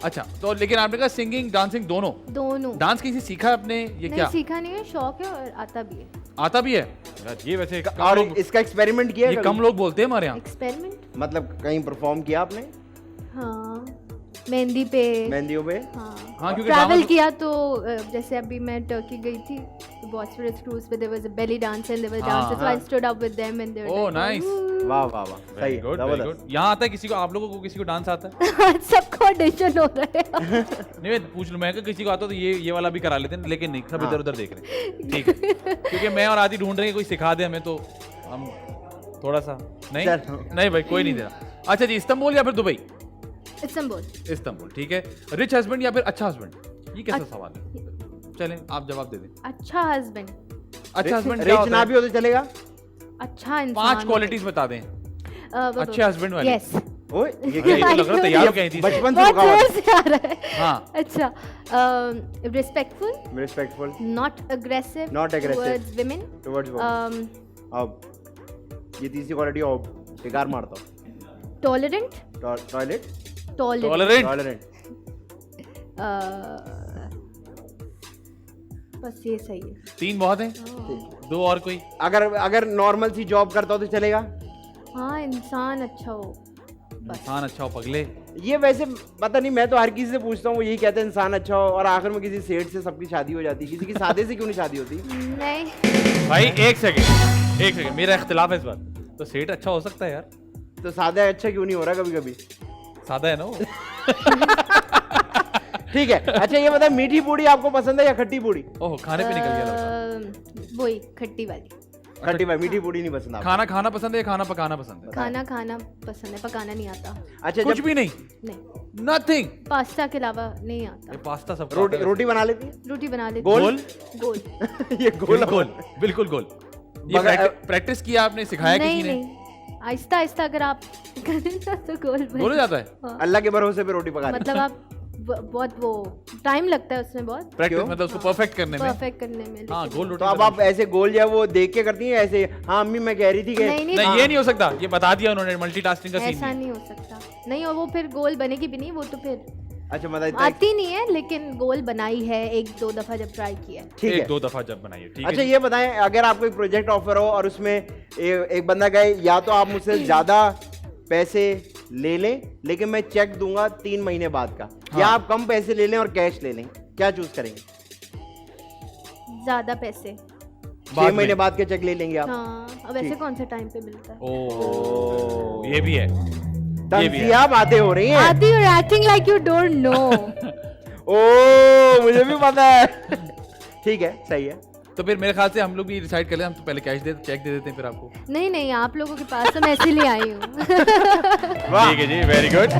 अच्छा, तो लेकिन आपने कहा सिंगिंग डांसिंग दोनों डांस किसी सीखा आपने? ये क्या सीखा नहीं है, शौक है और आता भी है। आता भी है यार? ये वैसे और इसका एक्सपेरिमेंट किया? ये कम लोग बोलते हैं हमारे यहाँ। एक्सपेरिमेंट मतलब कहीं परफॉर्म किया आपने? हाँ, मेहंदी पे, मेहंदियों पे। हाँ, क्योंकि ट्रैवल किया तो जैसे अभी मैं टर्की गई थी, बॉस्फोरस क्रूज पे there was a belly dance and there were dancers, so I stood up with them and they were oh nice, वाह वाह वाह, सही है, गुड। यहाँ आता है किसी को? आप लोगों को किसी को डांस आता है? सबको ऑडिशन हो रहा है। नहीं मैं पूछ लूँ, मैं कि किसी को आता तो ये वाला भी करा लेते हैं, लेकिन नहीं, सब इधर उधर देख रहे हैं। ठीक है, क्योंकि मैं और आदि ढूंढ रहे हैं कोई सिखा दे हमें, तो हम थोड़ा सा नहीं भाई कोई नहीं दे रहा। अच्छा जी, इस्तांबुल या फिर दुबई? इस्तांबुल, ठीक है। रिच हस्बैंड या फिर अच्छा हस्बैंड? ये कैसा सवाल है? चलें आप जवाब दे दें। अच्छा हस्बैंड रिच ना भी हो तो चलेगा? अच्छा इंसान। 5 क्वालिटीज बता दें अच्छे हस्बैंड वाले। यस, ओए ये ये तो लग रहा तैयार हो गई थी बचपन से रुका हुआ है। हाँ अच्छा, respectful, not aggressive towards women, अब ये तीसरी क्वालिटी और बेकार मारता हूँ। टॉलरेंट, टॉलरेंट बस ये सही है। 3 बहुत हैं, 2 और कोई? अगर नॉर्मल सी जॉब करता हो तो चलेगा? हाँ, इंसान अच्छा हो, इंसान अच्छा हो पगले। ये वैसे पता नहीं, मैं तो हर किसी से पूछता हूँ, वो यही कहते हैं इंसान अच्छा हो, और आखिर में किसी सेठ से सबकी शादी हो जाती है, किसी की सादे से क्यों नहीं शादी होती? नहीं भाई एक सेकंड, मेरा इख्तिलाफ है इस बात। तो सेठ अच्छा हो सकता है यार, तो सादा अच्छा क्यों नहीं हो रहा कभी कभी? सादा है ना वो। ठीक है। अच्छा ये बता, मीठी पूड़ी आपको पसंद है या खट्टी पूड़ी? ओह खाने पे निकल गया। वही खट्टी वाली। खट्टी वाली, मीठी पूड़ी नहीं पसंद आपको? खाना पसंद है या खाना पकाना पसंद है? खाना पसंद है, पकाना नहीं आता। अच्छा कुछ भी नहीं? नथिंग? पास्ता के अलावा नहीं आता। पास्ता सब। रोटी बना लेती है? रोटी बना लेती। गोल ये गोल बिल्कुल गोल। ये प्रैक्टिस किया आपने, सिखाया किसी ने? नहीं, आहिस्ता आहिस्ता अगर आप करें ना तो गोल हो जाता है। अल्लाह के भरोसे पे रोटी पका, मतलब आप बहुत वो टाइम लगता है उसमें, बहुत प्रैक्टिस, मतलब उसको परफेक्ट करने में। हाँ, गोल रोटी। तो अब आप ऐसे गोल या वो देख के करती हैं ऐसे? हाँ अम्मी मैं कह रही थी कि नहीं ये नहीं हो सकता, ये बता दिया उन्होंने, मल्टीटास्किंग का सीन ऐसा नहीं हो सकता। नहीं, और वो फिर गोल बनेगी भी नहीं, वो तो फिर अच्छा मतलब आती नहीं है, लेकिन गोल बनाई है 1-2 दफा जब ट्राई किया है। ठीक है, 1-2 दफा जब बनाई है, ठीक है। अच्छा ये बताएं, अगर आपको एक प्रोजेक्ट ऑफर हो और उसमें एक बंदा कहे या तो आप मुझसे ज्यादा पैसे ले लें लेकिन मैं चेक दूंगा 3 महीने बाद का, या आप कम पैसे ले लें और कैश ले लें, क्या चूज करेंगे? ज्यादा पैसे। 6 महीने बाद के चेक ले लेंगे आप? हाँ, अब ऐसे कौन से टाइम पे मिलता है? ओह ये भी है, तंजिया बातें हो रही हैं। Adi you are acting like you don't know. ओ मुझे भी पता है। ठीक है, सही है। तो फिर मेरे ख्याल से हम लोग भी डिसाइड कर ले, हम तो पहले कैश चेक दे देते हैं फिर आपको। नहीं, आप लोगों के पास तो मैं इसीलिए आई हूँ। ठीक है जी, वेरी गुड।